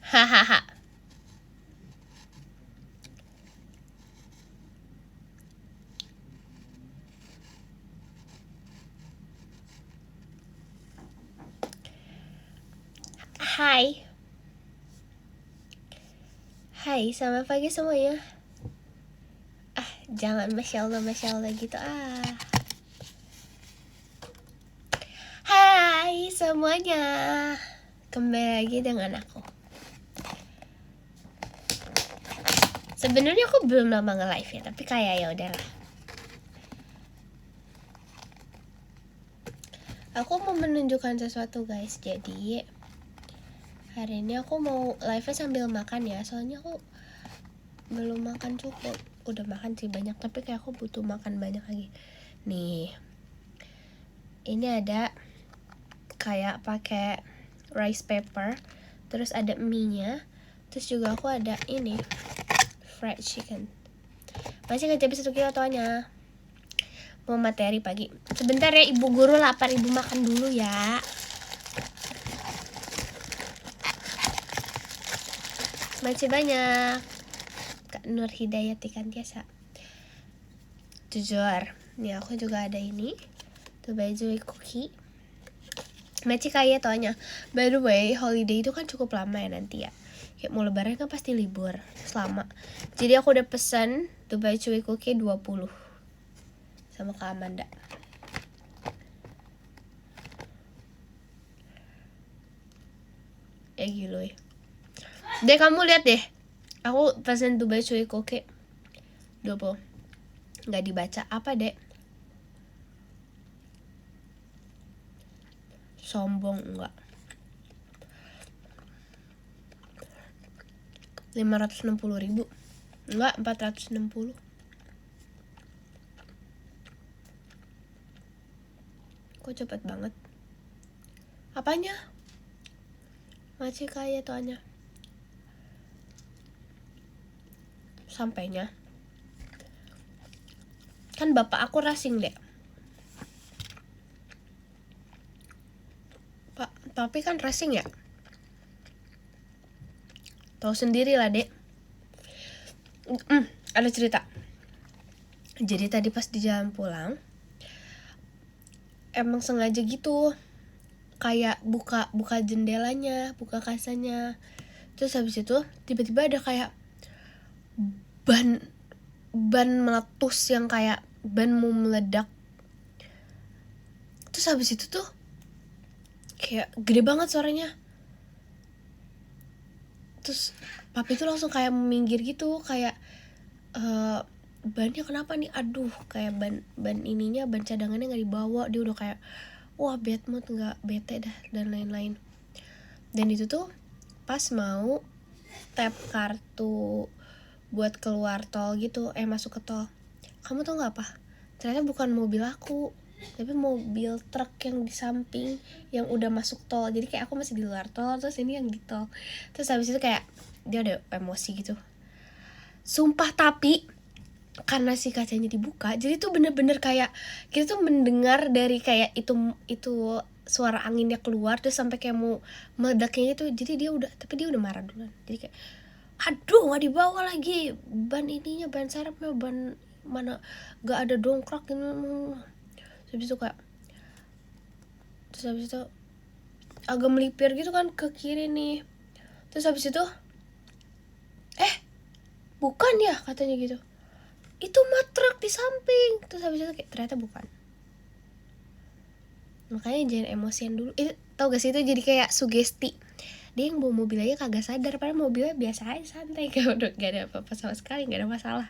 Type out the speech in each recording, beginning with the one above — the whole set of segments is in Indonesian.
Hahaha. Hai. Hai, selamat pagi semuanya. Jangan Masya Allah gitu. Hai semuanya. Kembali lagi dengan aku. Sebenarnya aku belum lama nge-live ya, tapi kayak ya udahlah. Aku mau menunjukkan sesuatu guys. Jadi hari ini aku mau live sambil makan ya. Soalnya aku belum makan cukup. Udah makan sih banyak, tapi kayak aku butuh makan banyak lagi. Nih. Ini ada kayak pakai rice paper, terus ada mie-nya, terus juga aku ada ini fried chicken. Masih nggak habis 1 kilo toanya. Mau materi pagi. Sebentar ya, ibu guru lapar, ibu makan dulu ya. Masih banyak. Kak Nur Hidayat ikan biasa. Jujur, nih aku juga ada ini. Tuh baju cookie. Masih kaya toanya. By the way, holiday itu kan cukup lama ya nanti ya. Kayak mau lebaran kan pasti libur selama. Jadi aku udah pesan Dubai Chewy Cookie 20 sama Kak Amanda. Gila ya. Deh kamu lihat deh. Aku pesan Dubai Chewy Cookie 20. Nggak dibaca apa dek? Sombong enggak. 560.000. Enggak, 460. Kok cepet banget? Apanya? Masih kaya toanya. Sampainya. Kan bapak aku racing dek. Pak, tapi kan racing ya. Tahu sendiri lah dek. Ada cerita. Jadi tadi pas di jalan pulang, emang sengaja gitu, kayak buka jendelanya, buka kasanya. Terus habis itu tiba-tiba ada kayak ban meletus yang kayak ban mau meledak. Terus habis itu tuh kayak gede banget suaranya. Terus papi tuh langsung kayak minggir gitu, kayak bannya kenapa nih, aduh, kayak ban ininya, ban cadangannya nggak dibawa. Dia udah kayak wah bad mood, nggak, bete dah dan lain-lain. Dan itu tuh pas mau tap kartu buat keluar tol gitu, masuk ke tol. Kamu tau nggak apa, ternyata bukan mobil aku, tapi mobil truk yang di samping yang udah masuk tol. Jadi kayak aku masih di luar tol, terus ini yang di tol. Terus habis itu kayak dia ada emosi gitu, sumpah. Tapi karena si kacanya dibuka, jadi tuh bener-bener kayak kita tuh mendengar dari kayak itu suara anginnya keluar, terus sampai kayak mau meledaknya itu. Jadi dia udah marah duluan. Jadi kayak aduh, nggak dibawa lagi ban ininya, ban serepnya, ban mana, nggak ada dongkrak gitu. Terus habis itu agak melipir gitu kan ke kiri nih. Terus habis itu bukan ya katanya gitu, itu matrak di samping. Terus habis itu kayak ternyata bukan. Makanya jangan emosian dulu. Tau gak sih, itu jadi kayak sugesti. Dia yang bawa mobil aja kagak sadar, padahal mobilnya biasa aja, santai, gak ada apa-apa sama sekali, gak ada masalah.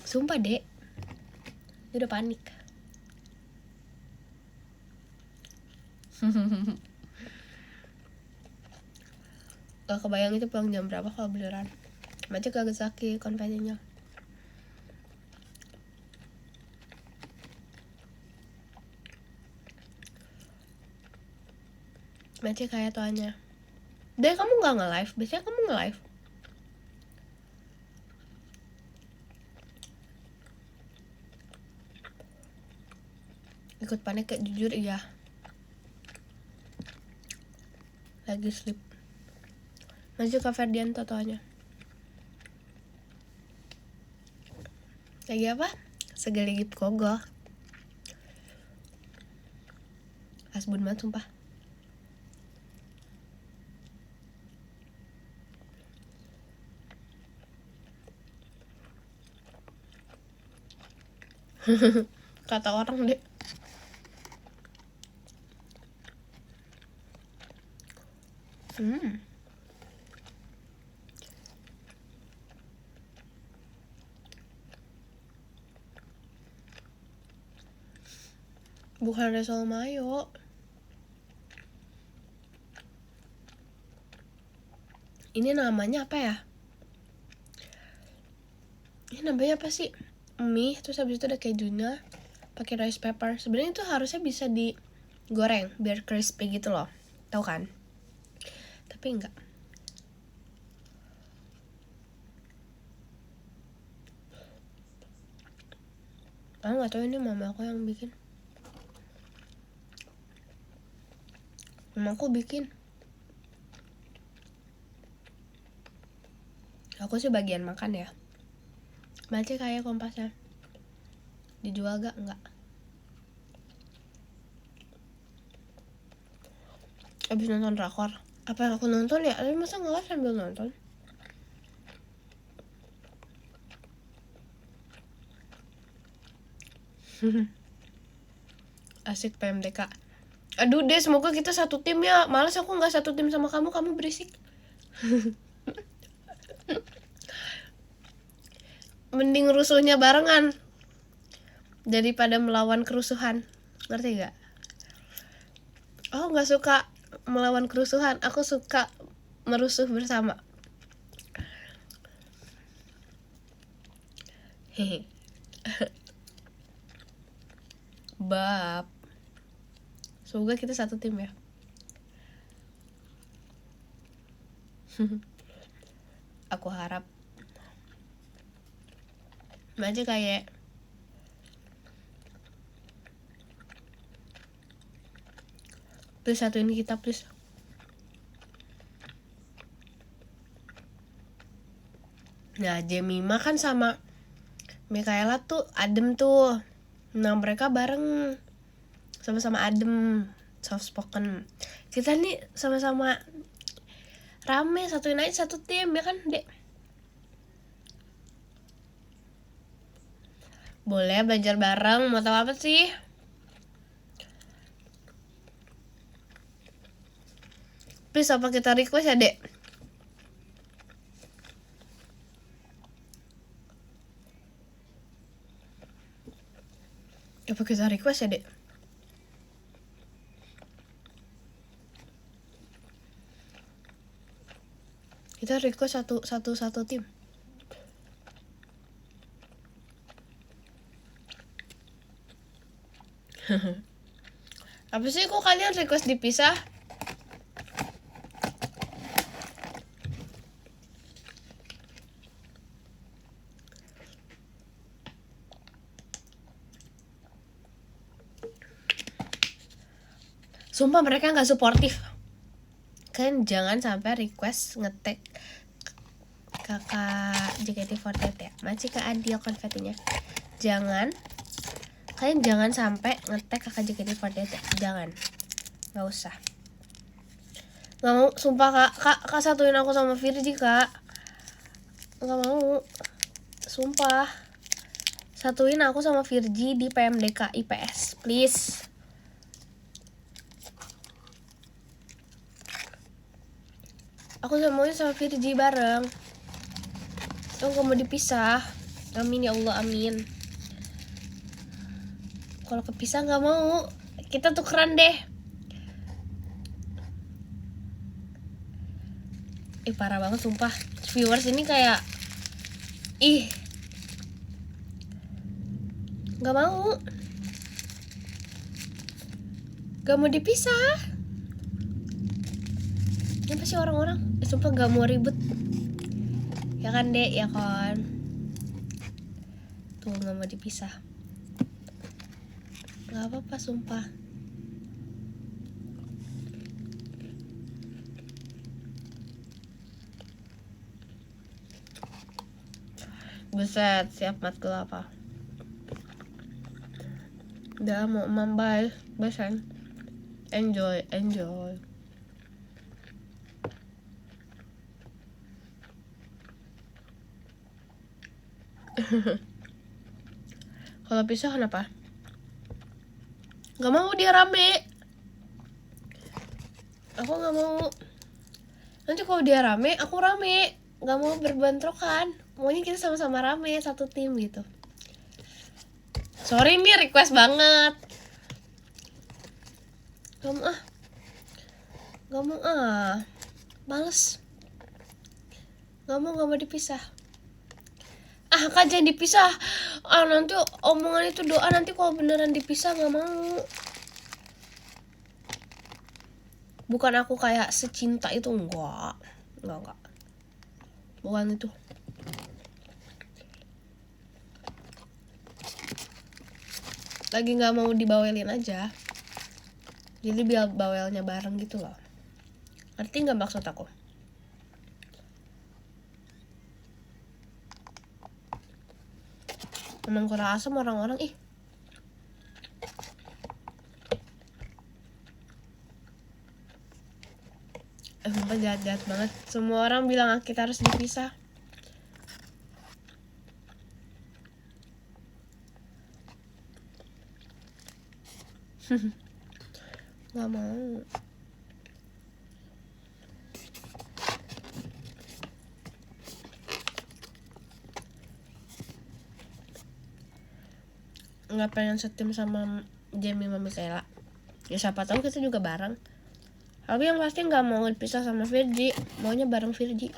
Sumpah dek, dia udah panik. Gak kebayang itu pulang jam berapa kalau beneran. Macam kagak sakit konvensinya. Macam kayak tuanya. Deh kamu gak nge-live? Biasanya kamu nge-live. Ikut panik kayak jujur iya. Lagi sleep. Maju Kak Ferdian totonya. Lagi apa? Segeligit kogok. Asbun banget sumpah. Kata orang deh. Bukan risol mayo. Ini namanya apa ya? Ini namanya apa sih? Mie, terus habis itu ada kejunya, pakai rice pepper. Sebenarnya itu harusnya bisa digoreng biar crispy gitu loh. Tahu kan? Tapi enggak. Aku nggak tahu, ini mama aku yang bikin. Mama aku bikin. Aku sih bagian makan ya. Masih kayak kompasnya. Dijual gak? Enggak. Abis nonton drakor. Apa yang aku nonton ya? Tapi masa ngelas sambil nonton? Asik PMDK. Aduh deh, semoga kita satu tim ya. Males aku gak satu tim sama kamu. Kamu berisik. Mending rusuhnya barengan daripada melawan kerusuhan. Ngerti gak? Aku gak suka melawan kerusuhan. Aku suka merusuh bersama. Hehe. Bab. Semoga kita satu tim ya. Aku harap. Aja kayak please satuin kita please. Nah Jemima kan sama Mikaela tuh adem tuh. Nah mereka bareng sama-sama adem, soft spoken. Kita nih sama-sama rame, satuin aja satu tim ya kan dek. Boleh belajar bareng, mau tahu apa sih? Please apa kita request ya dek? Apa kita request ya dek? Kita request satu tim. Apa sih kok kalian request dipisah? Sumpah mereka nggak suportif. Kalian jangan sampai request ngetek kakak JKT48 ya. Masih ke Adio konfetinya. Kalian jangan sampai ngetek kakak JKT48 ya. Jangan. Nggak usah. Nggak mau, sumpah kak satuin aku sama Virgi kak. Nggak mau. Sumpah. Satuin aku sama Virgi di PMDK IPS, please. Aku maunya sama Virgi bareng. Aku gak mau dipisah. Amin ya Allah, amin. Kalau kepisah gak mau. Kita tukeran deh. Parah banget sumpah. Viewers ini kayak gak mau. Gak mau dipisah. Apa sih orang-orang? Sumpah gak mau ribut. Ya kan dek, ya kan. Tuh gak mau dipisah. Gak apa-apa sumpah. Buset, siap matkul apa? Udah mau bye, besan. Enjoy. Kalau pisah kenapa? Gak mau dia rame. Aku gak mau. Nanti kalau dia rame, aku rame. Gak mau berbentrokan. Maunya kita sama-sama rame, satu tim gitu. Sorry nih, request banget. Gak mau males. Gak mau dipisah. Kak jangan dipisah. Nanti omongan itu doa, nanti kalau beneran dipisah gak mau. Bukan aku kayak secinta itu, enggak. Bukan itu. Lagi gak mau dibawelin aja. Jadi biar bawelnya bareng gitu loh. Ngerti gak maksud aku? Emang kurang asem orang-orang ih. Sumpah jahat banget. Semua orang bilang kita harus dipisah. Gak mau. Gak pengen setim sama Jamie sama Michaela. Ya siapa tahu kita juga bareng. Tapi yang pasti gak mau dipisah sama Virgi. Maunya bareng Virgi.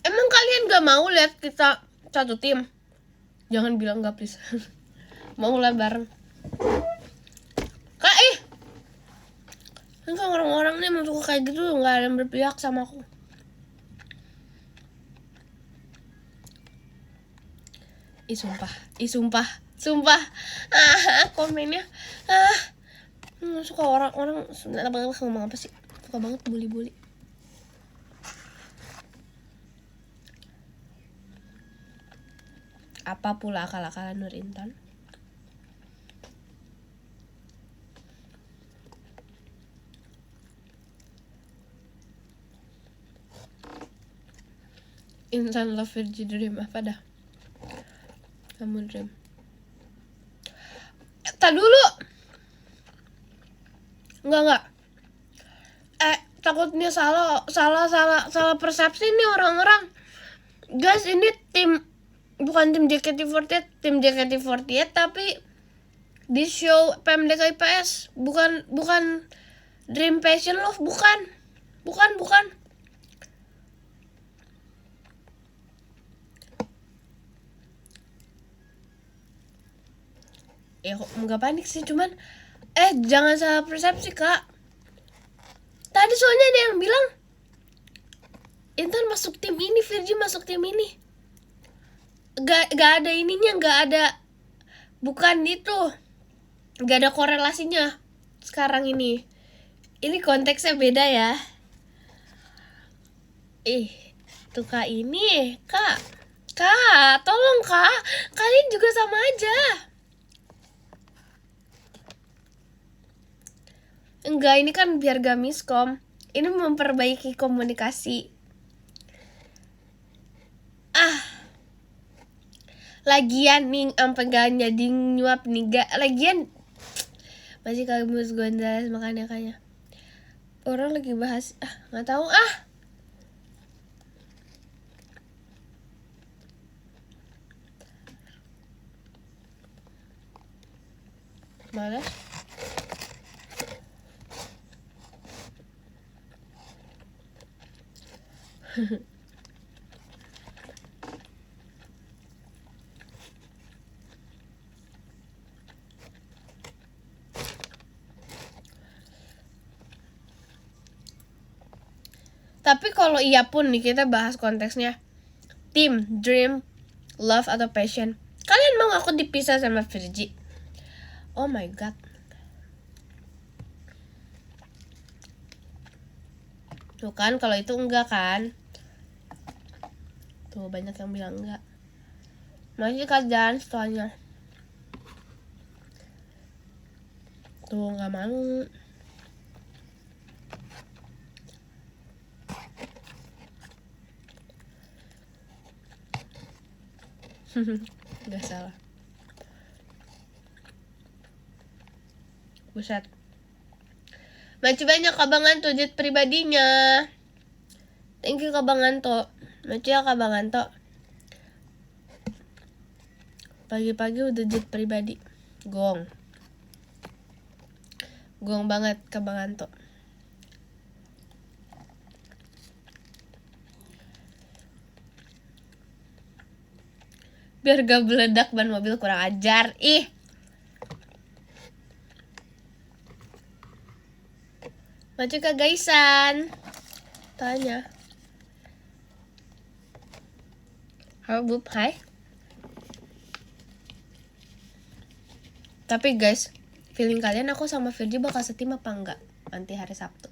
Emang kalian gak mau lihat kita satu tim? Jangan bilang gak please. Mau lah bareng. Kak kan orang-orang nih masuk kayak gitu gak ada yang berpihak sama aku. Sumpah. Komennya suka orang-orang ngomong apa sih? Suka banget bully. Apa pula akal-akalan Nur Intan? Intan love Virgi dream apa dah? Kamu dream. Tak dulu. Enggak. Takutnya salah persepsi nih orang-orang. Guys, ini tim bukan tim JKT48, tim JKT48 tapi di show PMDK IPS, bukan Dream Passion Love, bukan. Ya kok nggak panik sih, cuman jangan salah persepsi kak. Tadi soalnya ada yang bilang Intan masuk tim ini, Virgi masuk tim ini. Gak ada ininya, gak ada, bukan itu, gak ada korelasinya sekarang ini. Ini konteksnya beda ya. Tuh kak ini, kak, tolong kak, kalian juga sama aja. Enggak, ini kan biar gak miskom. Ini memperbaiki komunikasi. Lagian nih sampai gak jadi nyuap nih, gak lagian masih kamus Gonzales makanya orang lagi bahas nggak tahu malas. Tapi kalau iya pun nih kita bahas konteksnya tim, dream, love atau passion. Kalian mau aku dipisah sama Virgi? Oh my god. Tuh kan, kalau itu enggak kan. Tuh banyak yang bilang enggak. Masih kerjaan soalnya. Tuh nggak mau. Nggak salah. Buset. Masih banyak kabangan tuh jet pribadinya. Thank you kabangan tuh. Masih ya kabangan tuh. Pagi-pagi udah jet pribadi. Gong banget kabangan tuh. Biar gak meledak ban mobil, kurang ajar. Ih. Maju ke gaisan. Tanya. Halo Bub, hai. Tapi guys, feeling kalian aku sama Virgi bakal setim apa enggak nanti hari Sabtu?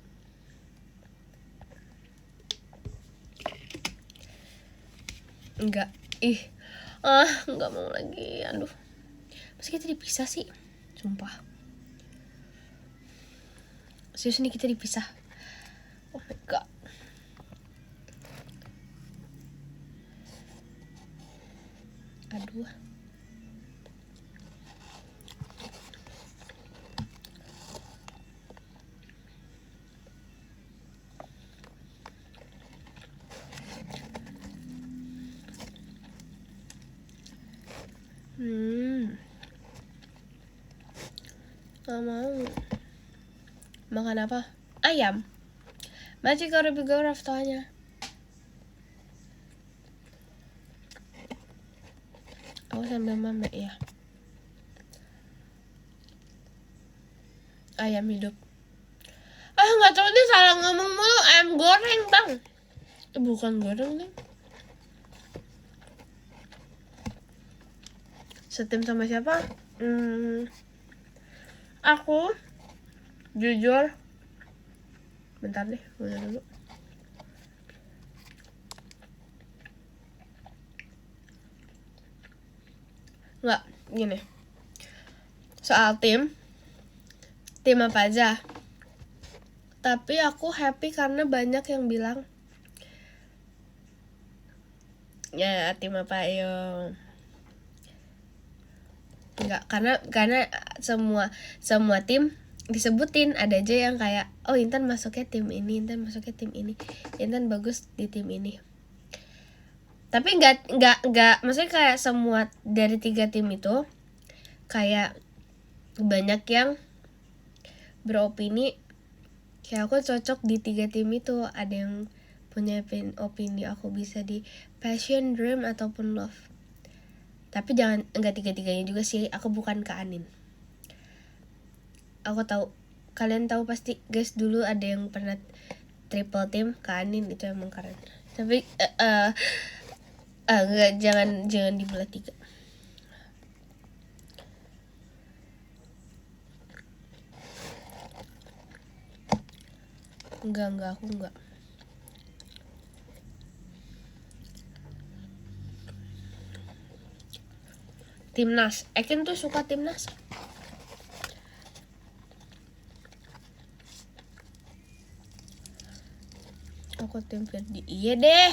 Enggak. Ih. Enggak mau lagi. Aduh. Masa kita dipisah sih? Sumpah. Serius nih kita dipisah. Oh my god. Aduh. Gak mau. Makan apa? Ayam. Masih gotta be good tanya. Aku sambil mame ya. Ayam hidup. Nggak tahu dia salah ngomong mulu. Ayam goreng bang. Bukan goreng nih. Setim sama siapa? Aku jujur. Bentar deh, udah dulu. Nggak, gini. Soal tim apa aja. Tapi aku happy karena banyak yang bilang ya tim apa ayo. Enggak, karena semua tim disebutin. Ada aja yang kayak oh Intan masuknya tim ini, Intan masuknya tim ini, Intan bagus di tim ini. Tapi enggak maksudnya kayak semua dari 3 tim itu kayak banyak yang beropini kayak aku cocok di 3 tim itu. Ada yang punya opini aku bisa di passion, dream ataupun love. Tapi enggak 3-3-nya juga sih. Aku bukan Kak Anin. Aku tahu, kalian tahu pasti guys, dulu ada yang pernah triple team Kak Anin, itu emang keren. Tapi enggak, jangan dibelah 3. Enggak, aku enggak. Timnas, Eken tuh suka timnas. Aku tim Virgi. Iya deh.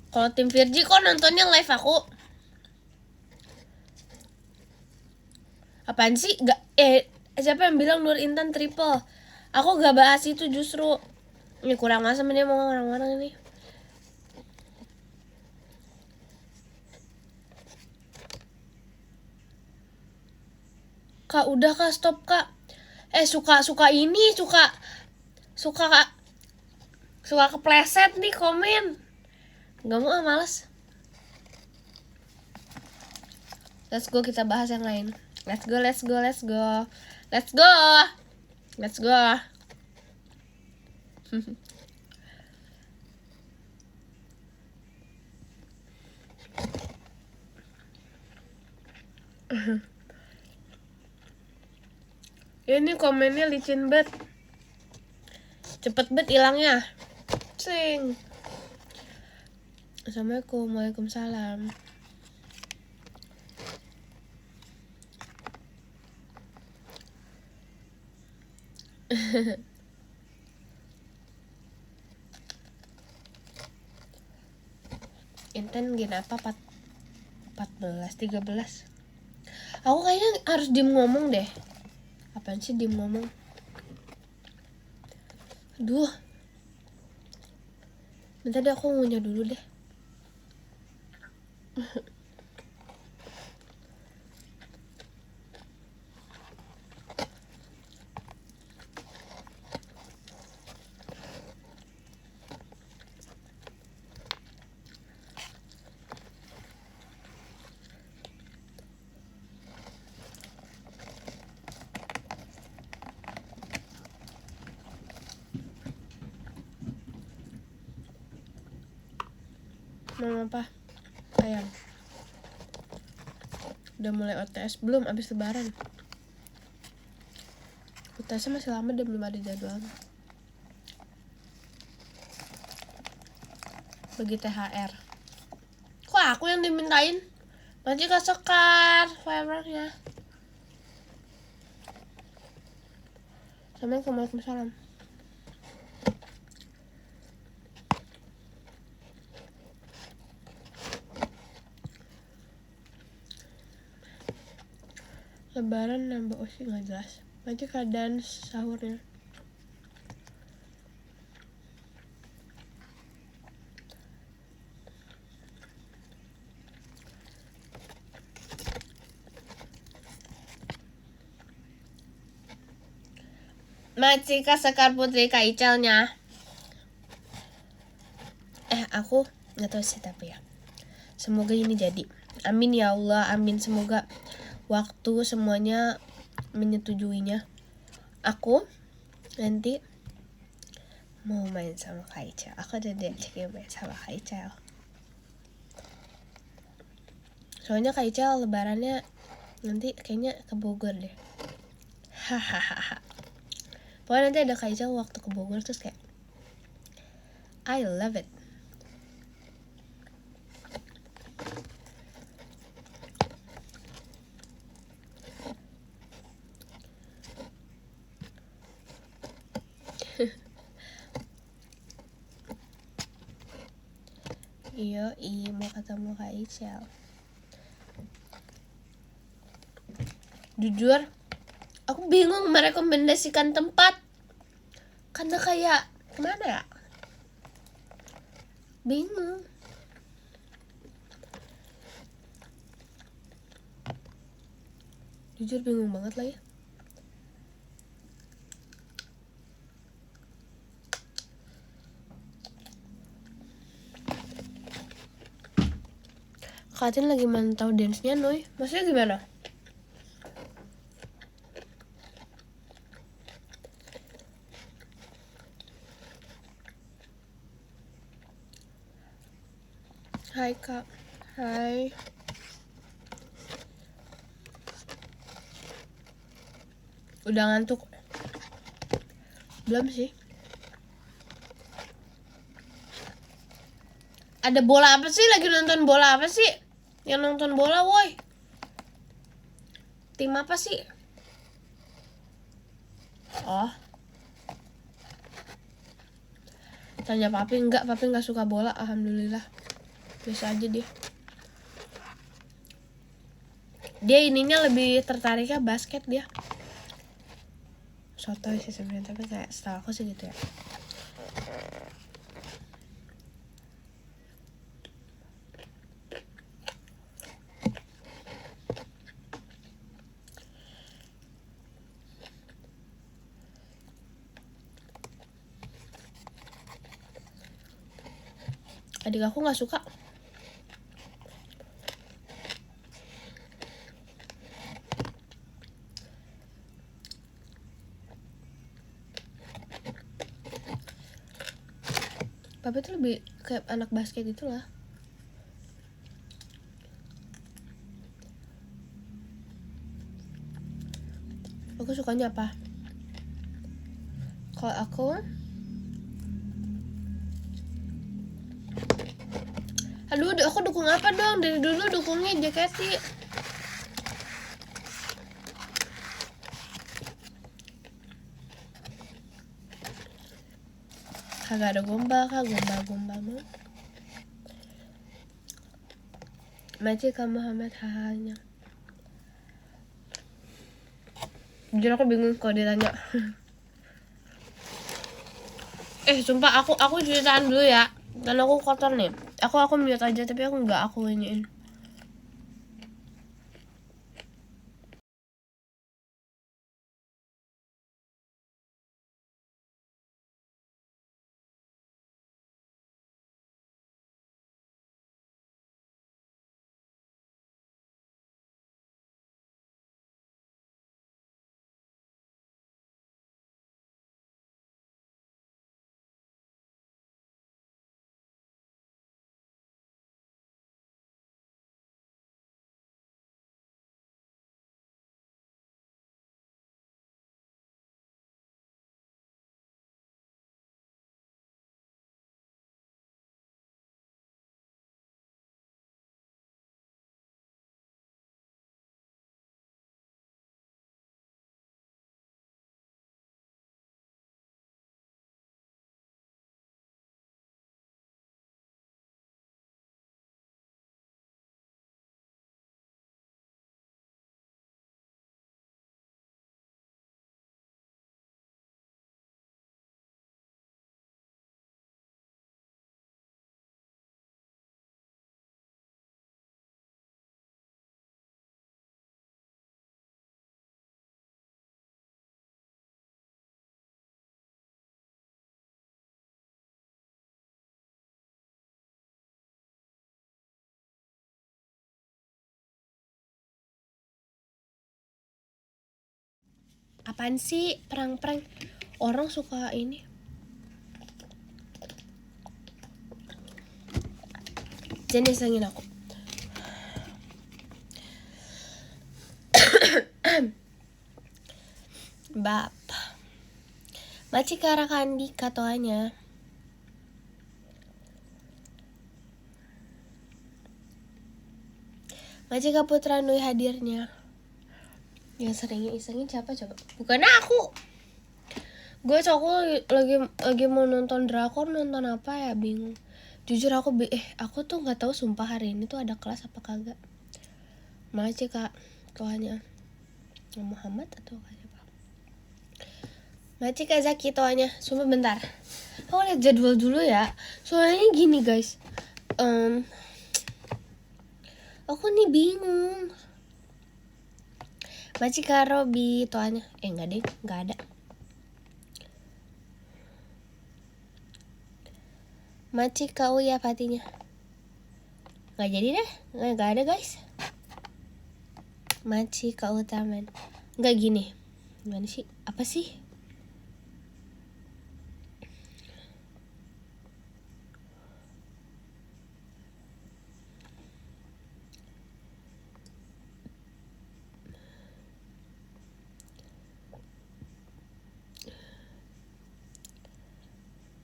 Kalau tim Virgi kok nontonnya live aku. Apaan sih? Siapa yang bilang Nur Intan triple? Aku gak bahas itu justru. Ini kurang asem ini mau orang-orang ini. Kak, udah Kak, stop Kak. Suka ini, suka kepleset nih komen. Gak mau, males. Let's go, kita bahas yang lain. Let's go. Ini komennya licin bet. Cepet bet hilangnya. kucing. Assalamualaikum. Waalaikumsalam. Intan gini apa 14, 13. Aku kayaknya harus diem ngomong deh. Apaan sih diem ngomong? Aduh. Bentar deh, aku ngunyah dulu deh. Mama apa? Ayam. Udah mulai OTS belum? Abis lebaran. OTS masih lama dan belum ada jadwal. Bagi THR. Kok aku yang dimintain? Nanti Kak Sekar fireworknya. Assalamualaikum. Waalaikumsalam. Lebaran nambah usi nggak jelas. Nanti keadaan sahurnya. Masih Kak Sekar Putri Kak Icelnya. Aku nggak tahu sih tapi ya. Semoga ini jadi. Amin ya Allah, amin. Semoga waktu semuanya menyetujuinya. Aku nanti mau main sama Kak Icel. Aku udah diajakin main sama Kak Icel. Soalnya Kak Icel lebarannya nanti kayaknya ke Bogor deh. Hahaha. Pokoknya nanti ada Kak Icel waktu ke Bogor terus kayak I love it. Iya, mau ketemu Kak Icel. Jujur, aku bingung merekomendasikan tempat. Karena kayak, kemana ya? Bingung. Jujur bingung banget lah ya. Katin lagi mantau dance-nya, Noy. Maksudnya gimana? Hai Kak. Hai. Udah ngantuk? Belum sih. Ada bola apa sih? Lagi nonton bola apa sih? Yang nonton bola, woi. Tim apa sih? Oh. Tanya papi, enggak, papi enggak suka bola, alhamdulillah. Biasa aja dia. Dia ininya lebih tertariknya basket dia. Sotoy sih sebenarnya, tapi kayak setahu aku sih gitu ya. Adik aku nggak suka. Papa tuh lebih kayak anak basket gitu lah. Aku sukanya apa? Kalau aku Aduh, aku dukung apa dong? Dari dulu dukungnya JKT. Kagak ada gombal, kak gombal mah. Majikan Muhammad hanya. Jujur aku bingung kalau ditanya. Sumpah aku ceritaan dulu ya. Dan aku kotor nih. Aku mute aja tapi aku nggak aku iniin. Apaan sih prank-prank? Orang suka ini. Jangan disengin aku. Bap. Machikara kandi katoanya. Machika Putra Nui hadirnya. Yang seringnya isengin siapa coba? Bukan aku. Gue lagi mau nonton drakor, nonton apa ya, bingung. Jujur aku tuh nggak tahu sumpah hari ini tuh ada kelas apa kagak. Machika tuanya Muhammad atau siapa? Machika Zaki tuanya. Sumpah bentar. Aku lihat jadwal dulu ya. Soalnya gini guys. Aku nih bingung. Machika Robi tuanya. Enggak deh, enggak ada. Machika Uya Patinya. Enggak jadi deh. Enggak ada guys. Machika Utaman. Enggak gini. Gimana sih? Apa sih?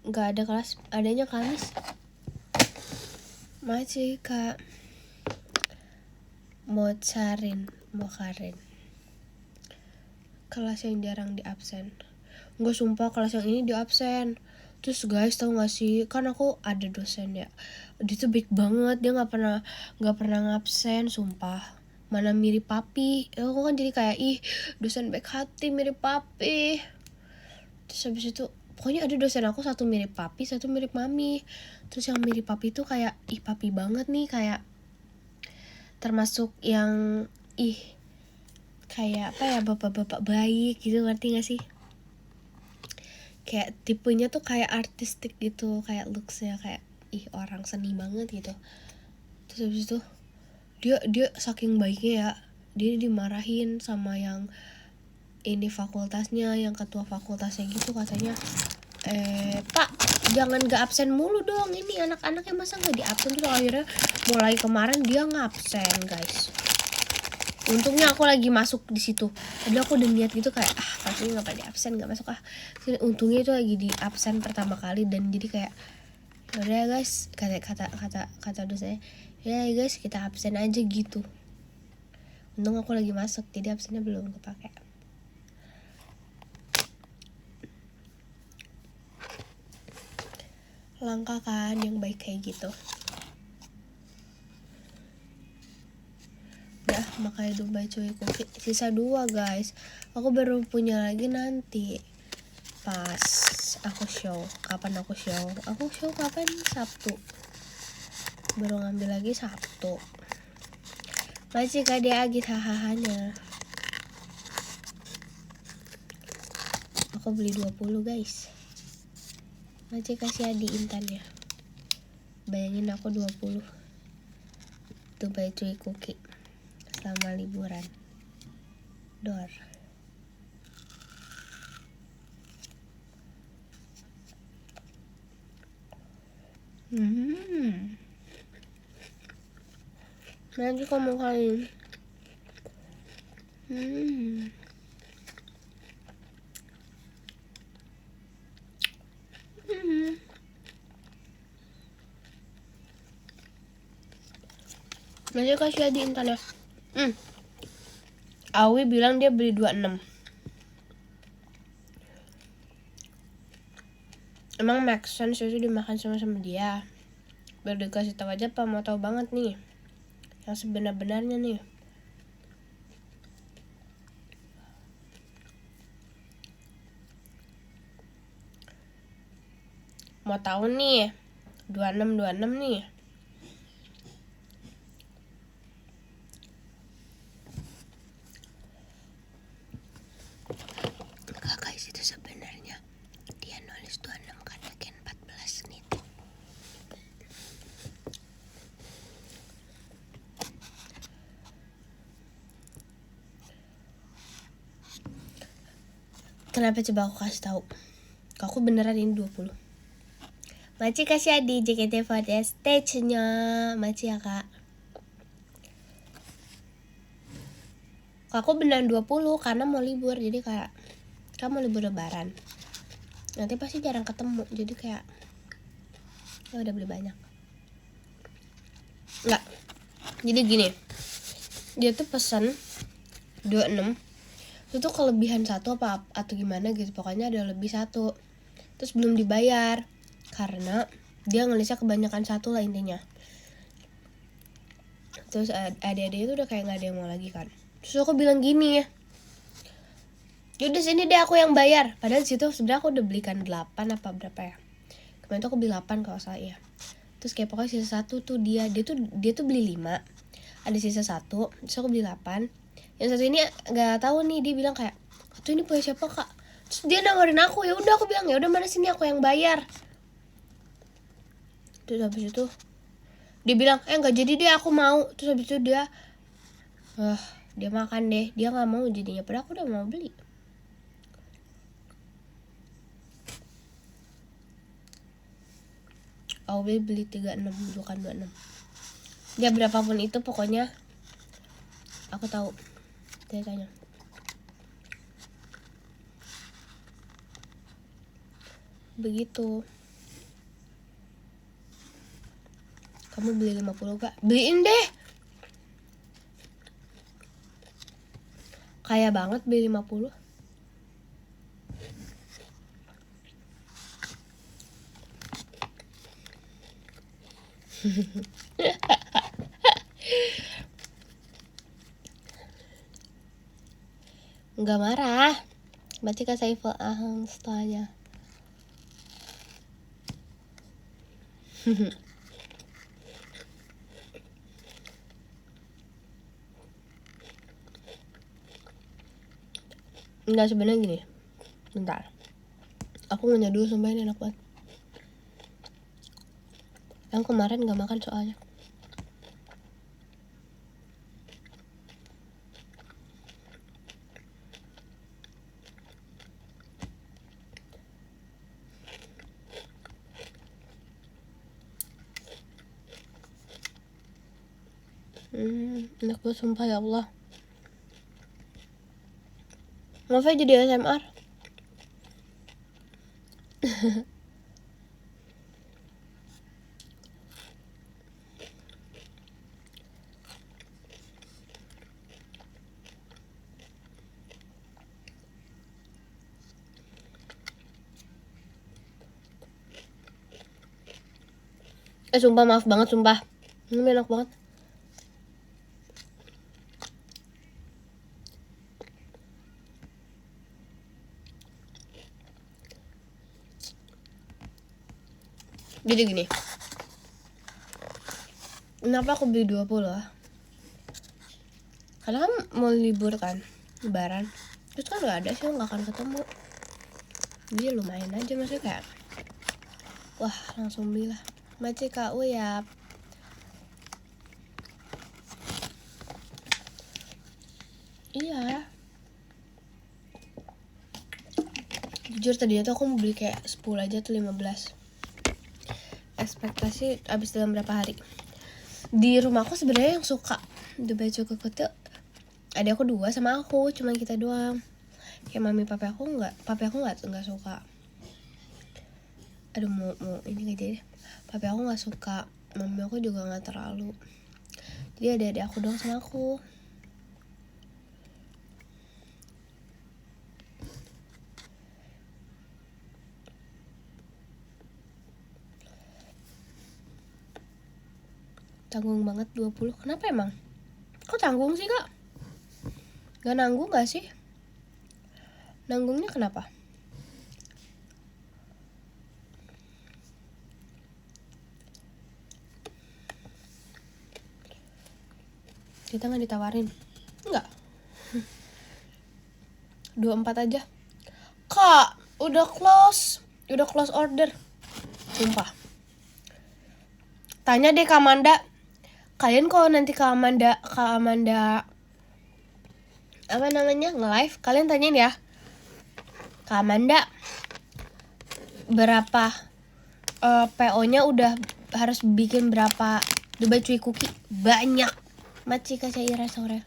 Nggak ada kelas, adanya Kamis. Machika Mocarin kelas yang jarang di absen. Nggak, sumpah kelas yang ini di absen. Terus guys, tau gak sih, kan aku ada dosen ya, dia tuh baik banget, dia nggak pernah ngabsen, sumpah. Mana mirip papi. Aku kan jadi kayak dosen baik hati mirip papi. Terus habis itu pokoknya ada dosen aku, satu mirip papi, satu mirip mami. Terus yang mirip papi tuh kayak papi banget nih, kayak termasuk yang kayak apa ya, bapak-bapak baik gitu, ngerti gak sih? Kayak tipenya tuh kayak artistik gitu, kayak looksnya kayak orang seni banget gitu. Terus habis itu dia saking baiknya ya, dia dimarahin sama yang ini fakultasnya, yang ketua fakultasnya gitu, katanya Pak, jangan gak absen mulu dong, ini anak-anaknya masa gak di absen. Terus akhirnya mulai kemarin dia ngabsen guys. Untungnya aku lagi masuk di situ. Tadi aku udah niat gitu kayak pasti nggak pada absen, nggak masuk Untungnya itu lagi di absen pertama kali, dan jadi kayak Udah guys, kata dosennya, ya guys kita absen aja gitu. Untung aku lagi masuk, jadi absennya belum kepake. Langka kan yang baik kayak gitu. Udah makanya Dubai cuy cookie. Sisa 2 guys. Aku baru punya lagi nanti pas aku show. Kapan aku show? Aku show kapan? Sabtu. Baru ngambil lagi Sabtu. Masih kade agit hahahanya. Aku beli 20 guys. Masih kasih Adi Intannya. Bayangin aku 20 Dubai cuy cookie selama liburan. Dor. Nanti kamu kali. Nanti kasih di Intan ya. Awi bilang dia beli 26. Emang make sense itu dimakan sama dia. Baru dikasih tahu aja apa mau tahu banget nih yang sebenar-benarnya nih. Mau tahu nih 26 nih. Guys, itu sebenarnya dia nulis 26 karena kan 14 nih. Kenapa coba aku kasih tahu? Aku beneran ini 20. Maci kasih Adi JKT48 stage-nya. Maci ya kak. Aku beneran 20 karena mau libur. Jadi kayak kamu libur lebaran. Nanti pasti jarang ketemu. Jadi kayak ya udah beli banyak. Enggak. Jadi gini. Dia tuh pesan 26. Itu tuh kelebihan 1 apa atau gimana gitu. Pokoknya ada lebih 1. Terus belum dibayar. Karena dia ngelisnya kebanyakan 1 lah intinya. Terus adik-adik itu udah kayak gak ada yang mau lagi kan. Terus aku bilang gini ya, yaudah sini deh aku yang bayar. Padahal situ sebenarnya aku udah belikan 8 apa berapa ya. Kemarin tuh aku beli 8 kalau salah ya. Terus kayak pokoknya sisa 1 tuh dia tuh beli 5. Ada sisa 1, terus aku beli 8. Yang satu ini gak tahu nih, dia bilang kayak, "Tuh ini punya siapa kak?" Terus dia nawarin aku, ya udah aku bilang, "Ya udah mana sini aku yang bayar." Terus habis itu dia bilang, "Enggak jadi deh aku mau." Terus habis itu dia makan deh, dia nggak mau jadinya, padahal aku udah mau beli. Aku beli 36 bukan 26. Ya berapapun itu pokoknya aku tahu ceritanya. Begitu. Kamu beli 50 gak? Beliin deh. Kaya banget beli 50. Enggak marah. Baca ke Saiful Ahang setelahnya. Enggak, sebenarnya gini. Bentar. Aku ngunyah dulu, sumpah ini enak banget. Yang kemarin gak makan soalnya. Enak banget sumpah ya Allah. Maaf ya jadi ASMR. Sumpah maaf banget, sumpah. Ini enak banget. Jadi gini, kenapa aku beli 20? Karena kan mau libur kan, lebaran. Terus kan gak ada sih, gak akan ketemu. Jadi lumayan aja, maksudnya kayak wah langsung beli lah. Maci Kak Uyap. Iya, jujur tadinya tuh aku mau beli kayak 10 aja tuh 15. Ekspektasi abis dalam berapa hari. Di rumahku sebenarnya yang suka Dubai Choco tuh ada aku 2 sama aku, cuma kita doang. Kayak mami papi aku nggak suka. Aduh mau ini nggak jadi. Papi aku nggak suka, mami aku juga nggak terlalu. Jadi ada aku doang sama aku. Tanggung banget 20. Kenapa emang? Kok tanggung sih Kak? Gak nanggung gak sih? Nanggungnya kenapa? Kita gak ditawarin? Enggak. 24 aja. Kak, udah close order. Sumpah. Tanya deh Kak Amanda. Kalian kalau nanti Kak Amanda apa namanya nge-live, kalian tanyain ya Kak Amanda berapa PO-nya udah harus bikin berapa Dubai Cuy Cookie. Banyak. Maci Kak Caira sore.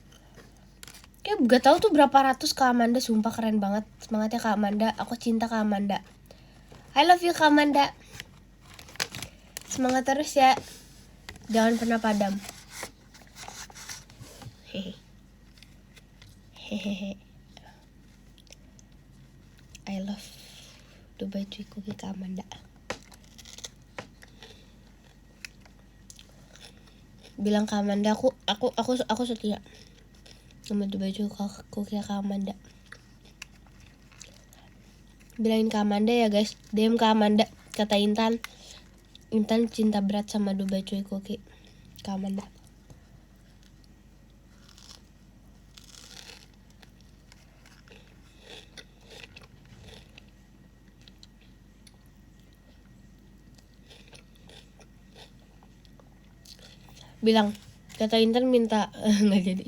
Kayak gak tahu tuh berapa ratus Kak Amanda. Sumpah keren banget. Semangatnya Kak Amanda. Aku cinta Kak Amanda. I love you Kak Amanda. Semangat terus ya. Jangan pernah padam. Hehehe. I love Dubai Cuy Cookie Kak Amanda. Bilang Kak Amanda aku setia sama Dubai Cuy Cookie Kak Amanda. Bilangin Kak Amanda ya guys. DM Kak Amanda. Kata Intan cinta berat sama Dubai Cuy Cookie Kak Amanda. Bilang kata Intan minta nggak jadi.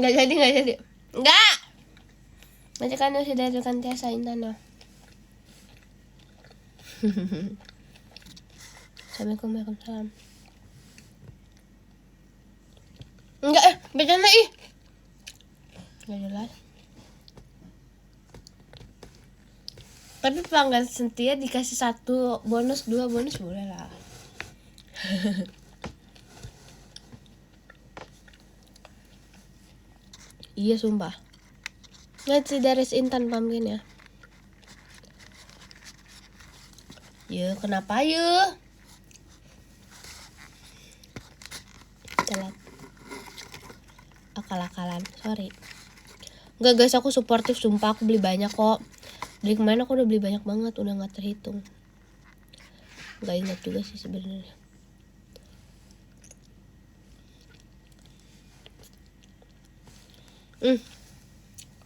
nggak jadi nggak majikan sudah ajukan Tiasa Intan loh. Assalamualaikum warahmatullahi. Enggak bercanda ih. Nggak jelas. Tapi pelanggan setia dikasih 1 bonus 2 bonus boleh lah. Iya sumpah. Nggak sih dari Intan pumpkin ya. Ya kenapa ya? Telat. Akal-akalan, sorry. Enggak guys, aku suportif sumpah, aku beli banyak kok. Dari kemarin aku udah beli banyak banget, udah nggak terhitung. Nggak ingat juga sih sebenarnya.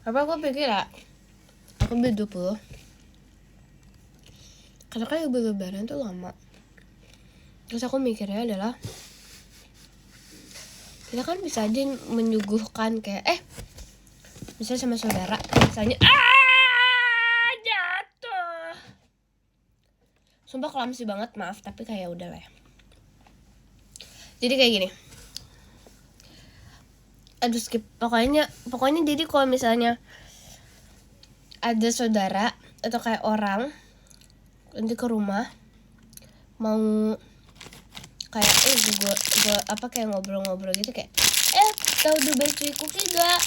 Apa aku pikir ya? Aku beli 20. Karena kan ibu lebaran tuh lama. Terus aku mikirnya adalah kita kan bisa aja menyuguhkan kayak misalnya sama saudara, misalnya jatuh. Sumpah klamsi banget, maaf tapi kayak udah lah ya. Jadi kayak gini. Aduh skip. Pokoknya jadi kalau misalnya ada saudara atau kayak orang nanti ke rumah mau kayak gue apa kayak ngobrol-ngobrol gitu kayak tahu Dubai Cuy Cookie gak?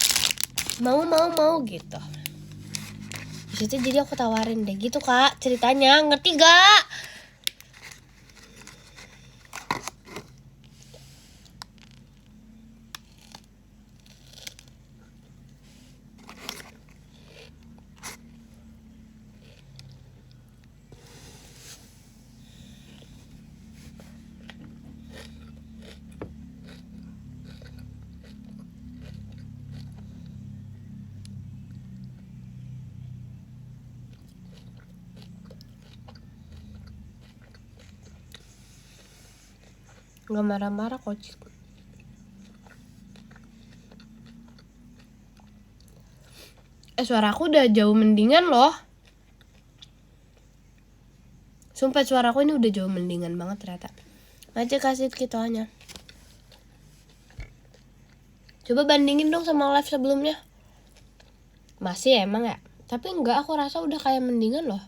mau gitu. Di situ jadi aku tawarin deh gitu Kak ceritanya, ngerti gak? Nggak marah-marah kok. Suara aku udah jauh mendingan loh. Sumpah suara aku ini udah jauh mendingan banget ternyata. Aja kasih gituannya. Coba bandingin dong sama live sebelumnya. Masih emang ya? Tapi enggak, aku rasa udah kayak mendingan loh.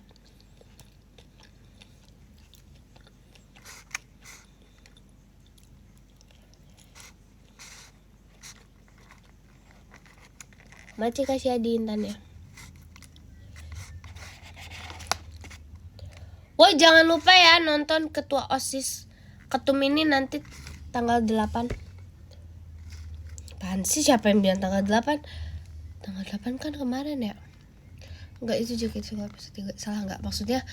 Maci kasih Adi Intan ya. Woi jangan lupa ya nonton ketua OSIS Ketum ini nanti tanggal 8. Apaan sih, siapa yang bilang tanggal 8? Tanggal 8 kan kemarin ya. Enggak, itu juga itu salah enggak, maksudnya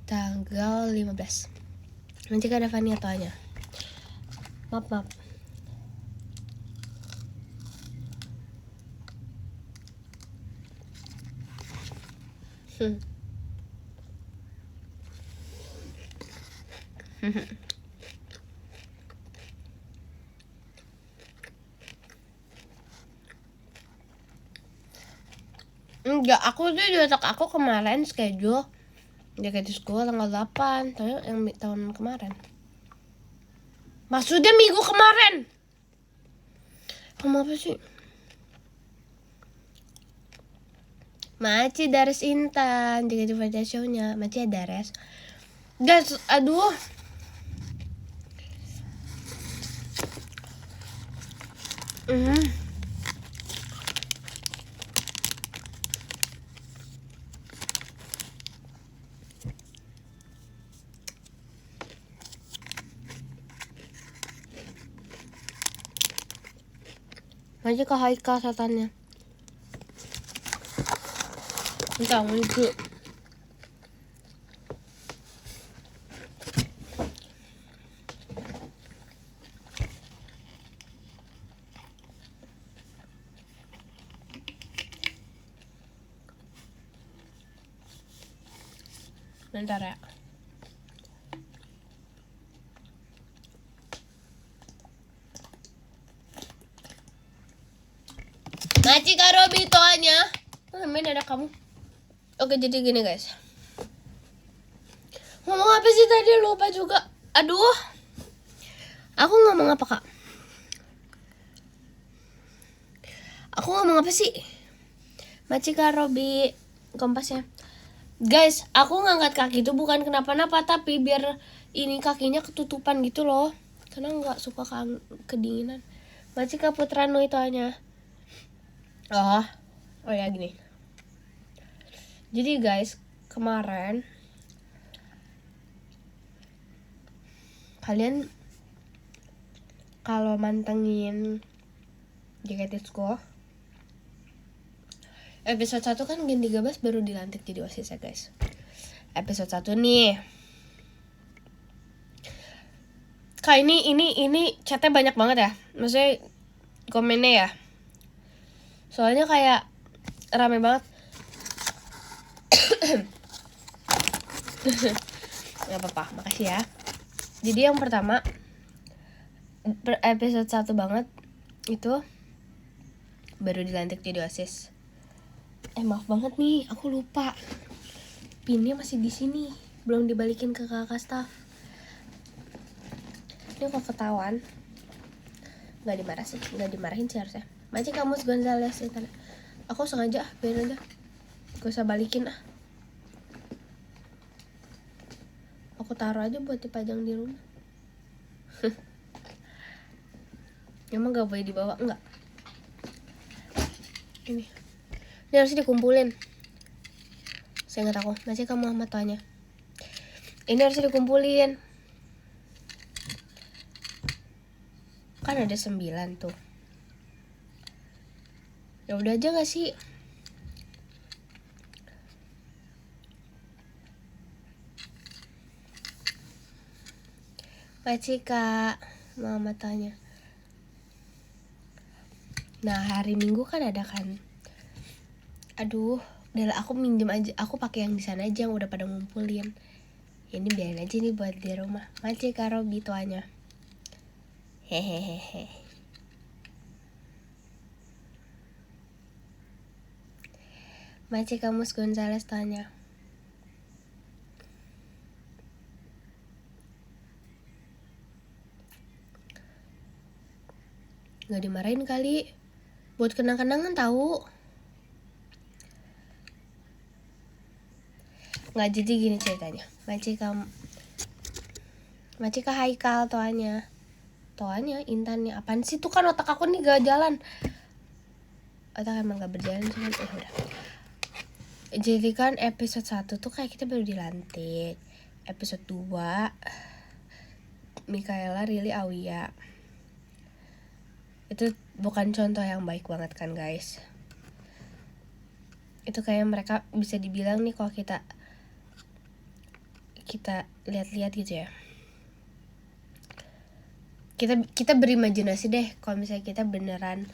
tanggal 15. Nanti kan ada Fania toanya. Maaf. Enggak, aku tuh di otak aku kemarin schedule JKT School tanggal 8, yang tahun kemarin. Maksudnya minggu kemarin. Kamu apa sih? Maci Dares Intan JKT Fajar Show-nya. Maci Dares. Guys, aduh. Maci ke Haikal setannya. Entah muncul. Bentar ya. Maci Karobi toanya. Main ada kamu. Oke, jadi gini guys. Ngomong apa sih tadi, lupa juga. Aduh. Aku ngomong apa Kak? Aku ngomong apa sih? Maci Karobi kompasnya. Guys, aku ngangkat kaki itu bukan kenapa-napa, tapi biar ini kakinya ketutupan gitu loh. Karena nggak suka kedinginan. Maci Kaputrano itu hanya. Oh ya gini. Jadi guys, kemarin kalian kalau mantengin JKT School episode 1 kan Gen 13 baru dilantik jadi OSIS ya guys. Episode 1 nih. Kak ini chatnya banyak banget ya. Maksudnya komennya ya. Soalnya kayak rame banget. Gak apa-apa, makasih ya. Jadi yang pertama episode 1 banget itu baru dilantik jadi OSIS. Maaf banget nih, aku lupa. Pinnya masih di sini, belum dibalikin ke kakak staff. Ini kok ketahuan, nggak dimarahin sih harusnya. Maci Kamus Gonzales itu. Aku sengaja biar aja, gak usah balikin ah. Aku taruh aja buat dipajang di rumah. Emang gak boleh dibawa? Enggak. Ini harusnya dikumpulin. Saya ingat aku, masih kamu Muhammad tanya. Ini harusnya dikumpulin. Kan ada 9 tuh. Ya udah aja gak sih? Makasih Kak, Mama tanya. Nah hari Minggu kan ada kan. Aduh, udah aku minjem aja. Aku pakai yang di sana aja yang udah pada ngumpulin. Ya, ini biarin aja nih buat di rumah. Makasih Kak Robi tuanya. Hehehehe. Makasih Kak Mus Gonzales tanya. Gak dimarahin kali. Buat kenang-kenangan tahu. Nggak, jadi gini ceritanya. Macika Haikal toanya Intannya. Apaan sih tuh, kan otak aku nih gak jalan. Otak emang gak berjalan cuman udah. Jadi kan episode 1 tuh kayak kita baru dilantik. Episode 2 Mikaela, Rili, Awia. Itu bukan contoh yang baik banget kan guys. Itu kayak mereka bisa dibilang nih kalau kita lihat-lihat gitu ya. Kita berimajinasi deh kalau misalnya kita beneran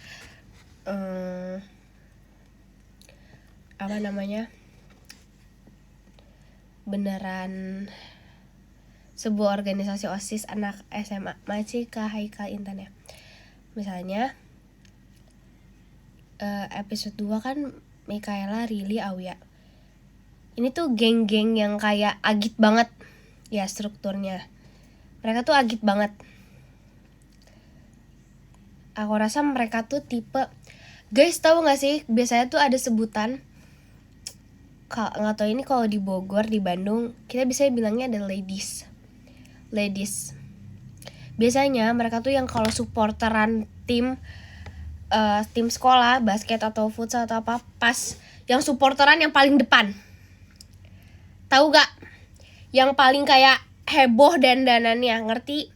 beneran sebuah organisasi OSIS anak SMA. Macika Haikal Intan ya. Misalnya episode 2 kan Mikaela, Rili, Awia. Ini tuh geng-geng yang kayak agit banget ya strukturnya. Mereka tuh agit banget. Aku rasa mereka tuh tipe, guys tahu nggak sih biasanya tuh ada sebutan, nggak tahu ini kalau di Bogor, di Bandung kita bisa bilangnya ada ladies. Biasanya mereka tuh yang kalau supporteran tim sekolah basket atau futsal atau apa, pas yang supporteran yang paling depan, tahu gak? Yang paling kayak heboh dandanannya, ngerti?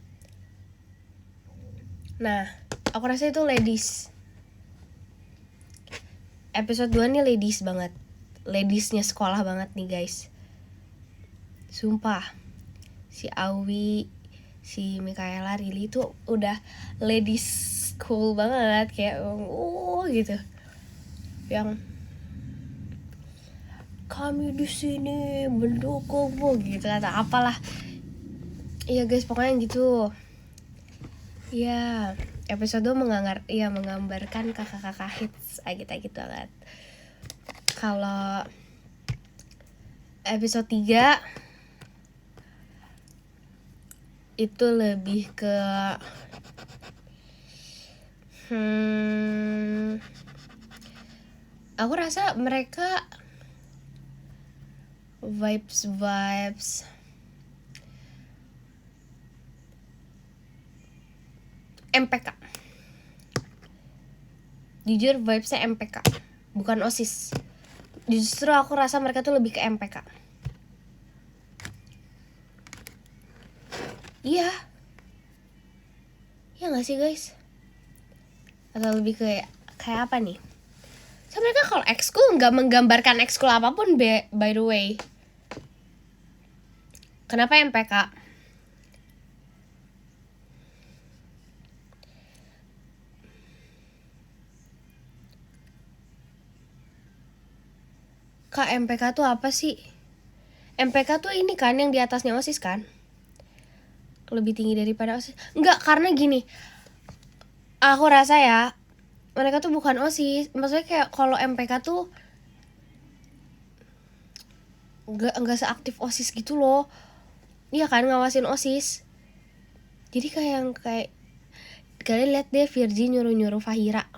Nah, aku rasa itu ladies. Episode 2 nih ladies banget. Ladiesnya sekolah banget nih guys. Sumpah. Si Awi, si Mikaela, Rili itu udah ladies cool banget. Kayak gitu. Yang kami di sini mendukungmu gitu atau apalah. Iya guys, pokoknya gitu. Ya, episode 2 menggambarkan kakak-kakak hits gitu banget. Kalau episode 3 itu lebih ke aku rasa mereka vibes MPK. Jujur vibesnya MPK, bukan OSIS. Justru aku rasa mereka tuh lebih ke MPK. Iya. Iya gak sih guys? Atau lebih kayak apa nih? So, mereka kalau ekskul gak menggambarkan ekskul apapun by the way. Kenapa MPK? Kak, MPK tuh apa sih? MPK tuh ini kan yang di atasnya OSIS kan? Lebih tinggi daripada OSIS. Enggak, karena gini, aku rasa ya mereka tuh bukan OSIS. Maksudnya kayak kalau MPK tuh enggak seaktif OSIS gitu loh. Iya kan, ngawasin OSIS. Jadi kayak kalian lihat deh Virgi nyuruh Fahira.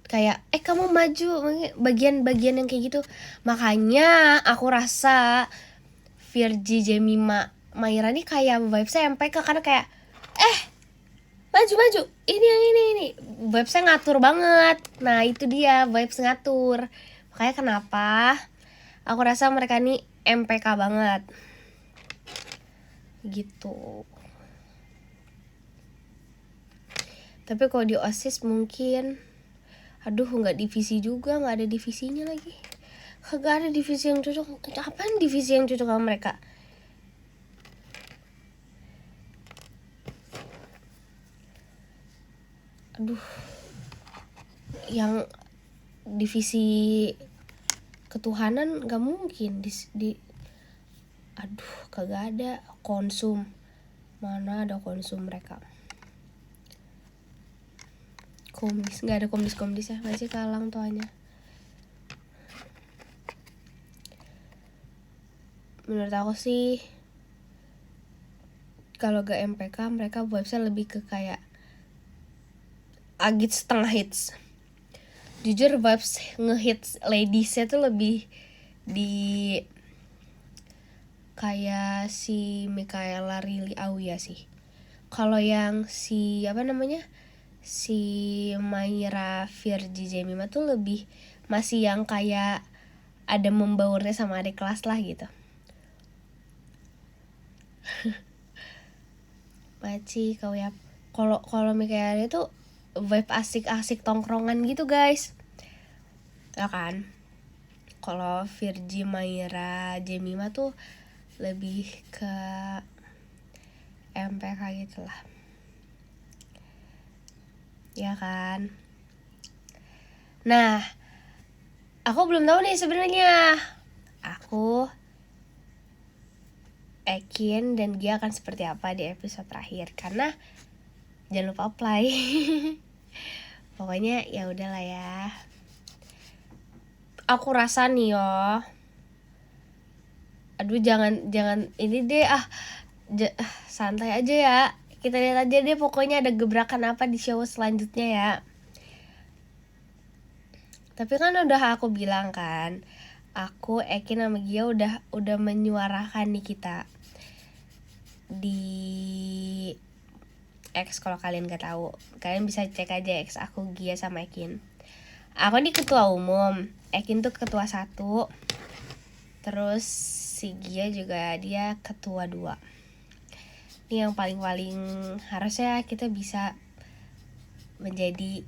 Kayak kamu maju, bagian yang kayak gitu. Makanya aku rasa Virgi, Jemima, Maira nih kayak vibesnya MPK, karena kayak maju ini yang ini vibes-nya ngatur banget. Nah itu dia vibes ngatur, makanya kenapa aku rasa mereka nih MPK banget gitu. Tapi kalau di OSIS mungkin aduh nggak divisi juga, nggak ada divisinya lagi, kagak ada divisi yang cocok. Apaan divisi yang cocok sama mereka? Aduh, yang divisi ketuhanan nggak mungkin aduh kagak ada. Konsum, mana ada konsum mereka. Komdis nggak ada, komdis ya, masih kalang tuanya. Menurut aku sih kalau gak MPK mereka vibesnya lebih ke kayak agit setengah hits. Jujur vibes ngehits ladiesnya tuh lebih di kayak si Michaela Riley Auya sih. Kalau yang si apa namanya, si Mayra Virgi Jemima tuh lebih masih yang kayak ada membaurnya sama adik kelas lah gitu. Maci kau ya. Kalau Michaela itu vibe asik-asik tongkrongan gitu guys, ya kan. Kalau Virgi Mayra Jemima tuh lebih ke MPK gitu lah, ya kan. Nah, aku belum tahu nih sebenarnya aku, Ekin dan Gia akan seperti apa di episode terakhir, karena jangan lupa apply. Pokoknya ya udahlah ya. Aku rasa nih yo, aduh jangan ini deh santai aja ya. Kita lihat aja deh pokoknya ada gebrakan apa di show selanjutnya ya. Tapi kan udah aku bilang kan, aku Ekin sama Gia udah menyuarakan nih kita di X. Kalau kalian gak tahu, kalian bisa cek aja X aku, Gia sama Ekin. Aku nih ketua umum, Ekin tuh ketua 1, terus si Gia juga dia ketua 2. Ini yang paling harusnya kita bisa menjadi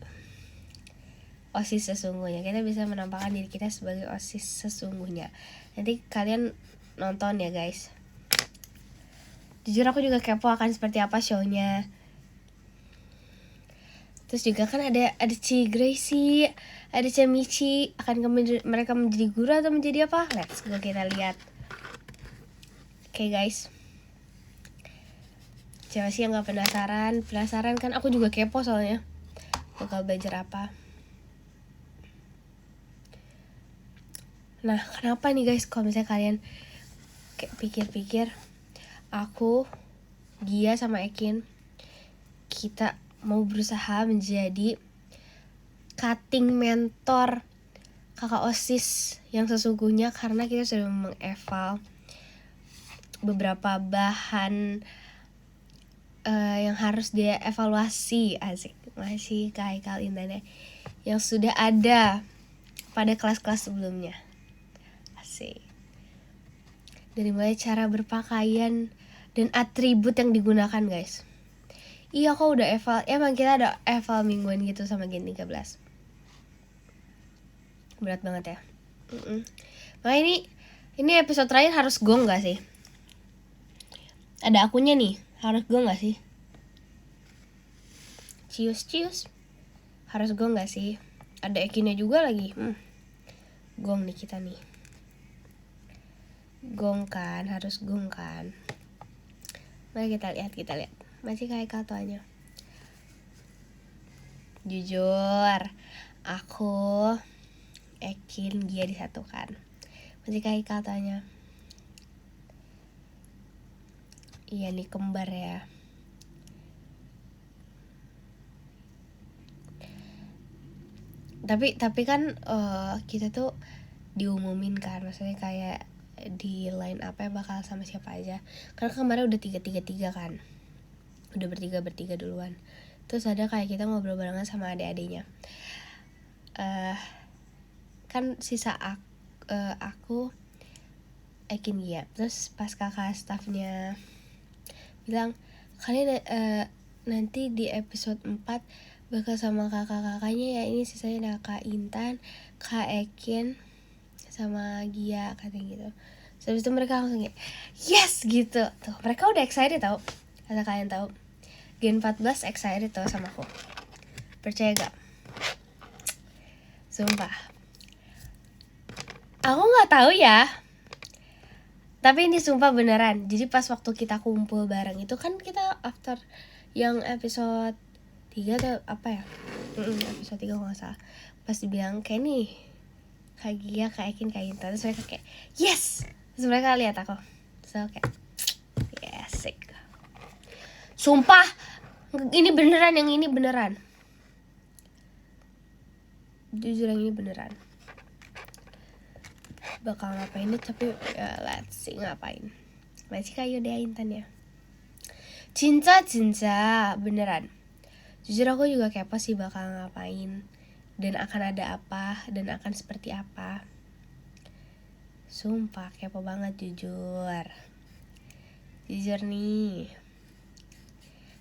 OSIS sesungguhnya. Kita bisa menampakkan diri kita sebagai OSIS sesungguhnya. Nanti kalian nonton ya guys. Jujur aku juga kepo akan seperti apa show-nya. Terus juga kan ada Ci Gracie, ada Ci Michi. Akan mereka menjadi guru atau menjadi apa? Let's go kita lihat. Oke guys, siapa sih yang gak penasaran? Penasaran kan? Aku juga kepo soalnya bakal belajar apa. Nah kenapa nih guys, kalau misalnya kalian kayak pikir-pikir, aku, Gia sama Ekin, kita mau berusaha menjadi cutting mentor kakak OSIS yang sesungguhnya, karena kita sudah mengeval beberapa bahan yang harus dia evaluasi. Asik, masih Haikal Indah yang sudah ada pada kelas-kelas sebelumnya. Asik. Dari mulai cara berpakaian dan atribut yang digunakan guys. Iya kok udah eval, emang kita ada eval mingguan gitu sama Gen 13. Berat banget ya. Makanya ini episode terakhir harus gong gak sih? Ada akunnya nih, harus gong gak sih? Cius. Harus gong gak sih? Ada Ekinnya juga lagi. Gong nih kita nih. Gong kan, harus gong kan. Mari kita lihat. Masih kayak katuanya. Jujur, aku, Ekin, Gia disatukan. Masih kayak katuanya. Iya nih kembar ya. Tapi kan kita tuh diumumin kan, maksudnya kayak di line up bakal sama siapa aja. Karena kemarin udah 3-3 kan, udah bertiga duluan. Terus ada kayak kita ngobrol barengan sama adik-adiknya. Kan sisa aku Ekin Gia. Terus pas kakak staffnya bilang, kalian nanti di episode 4 bakal sama kakak-kakaknya ya, ini sisanya ada Kak Intan, Kak Ekin, sama Gia, katanya gitu. Terus habis itu mereka langsung kayak yes gitu. Tuh, mereka udah excited tau. Kata kalian tahu, Gen 14 excited tau sama aku. Percaya gak? Sumpah. Aku gak tahu ya. Tapi ini sumpah beneran. Jadi pas waktu kita kumpul bareng itu kan kita after yang episode 3 atau apa ya? Episode 3 kalau gak salah. Pas dibilang kayak nih Kak Gia, Kak Ekin, Kak Intan. Terus mereka kayak yes. Terus mereka lihat aku. Terus aku kayak yes, sick. Sumpah, ini beneran, yang ini beneran. Jujur yang ini beneran. Bakal ngapain nih, tapi let's see ngapain. Masih kayu deh Intan ya. Cinta beneran. Jujur aku juga kepo sih bakal ngapain, dan akan ada apa, dan akan seperti apa. Sumpah kepo banget jujur. Jujur nih.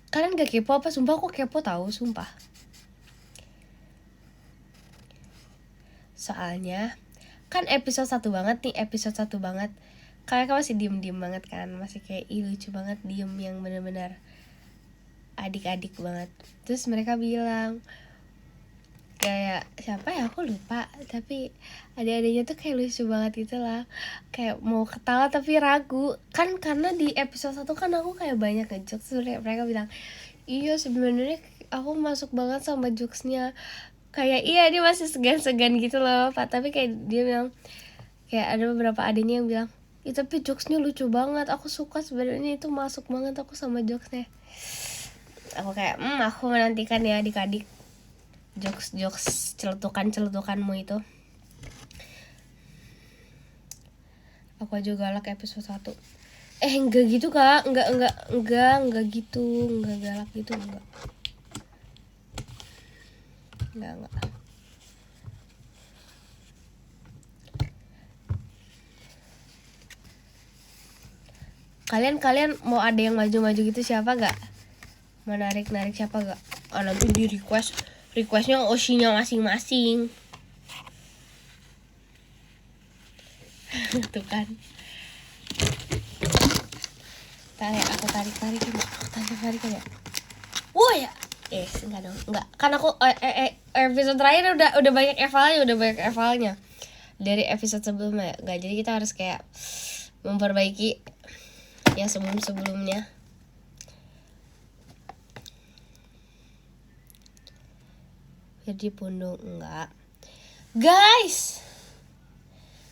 Kalian gak kepo apa? Sumpah aku kepo tahu, sumpah. Soalnya kan episode 1 banget nih, episode 1 banget. Kalian kan masih diem banget kan, masih kayak lucu banget, diem yang bener-bener adik-adik banget. Terus mereka bilang kayak siapa ya, aku lupa, tapi adik-adiknya tuh kayak lucu banget gitu lah, kayak mau ketawa tapi ragu kan, karena di episode 1 kan aku kayak banyak ngejokes. Mereka bilang iya sebenarnya aku masuk banget sama jokesnya, kayak iya dia masih segan-segan gitu loh Pak, tapi kayak dia bilang kayak ada beberapa adiknya yang bilang tapi jokesnya lucu banget, aku suka sebenarnya, itu masuk banget aku sama jokesnya. Aku kayak aku menantikan ya adik-adik jokes celetukanmu itu. Aku aja galak episode 1. Enggak gitu Kak, enggak gitu, enggak galak gitu, enggak. Kalian mau ada yang maju-maju gitu siapa gak? Menarik siapa gak? Nanti di requestnya Oshinya masing-masing. Tuh kan. Aku tarik ya. Wah ya. Enggak dong, enggak. Kan aku episode terakhir udah banyak evalnya, dari episode sebelumnya. Enggak, jadi kita harus kayak memperbaiki ya sebelumnya. Jadi pundung enggak. Guys,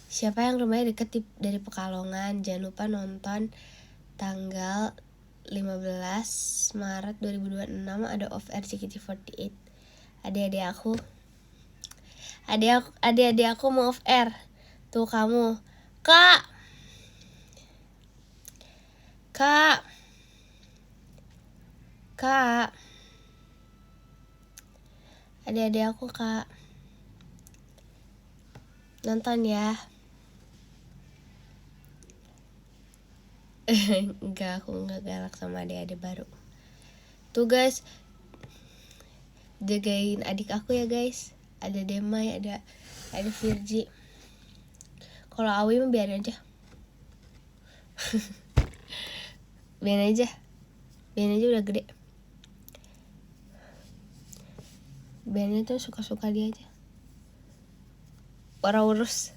siapa yang rumahnya deket dari Pekalongan, jangan lupa nonton tanggal 15 Maret 2026 ada off air JKT48. Adik-adik aku mau off air. Tuh kamu, Kak. Adik-adik aku, Kak. Nonton ya. Enggak, aku enggak galak sama adik-adik baru. Tuh guys, jagain adik aku ya guys. Ada Demai, ada Virgi. Kalau Awi mah biarin aja. biarin aja udah gede. Biarin tuh suka-suka dia aja, orang urus.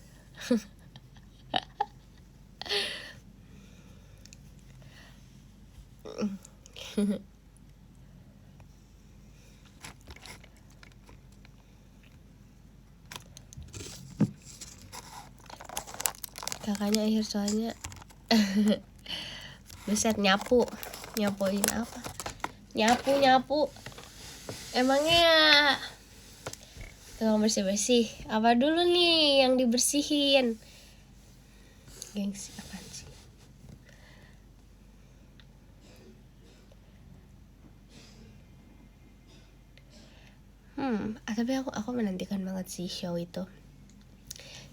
Kakaknya akhir soalnya. Buset, nyapuin apa? Nyapu. Emangnya tukang bersih apa dulu nih yang dibersihin? Gengsi apaan sih? Tapi aku menantikan banget sih show itu,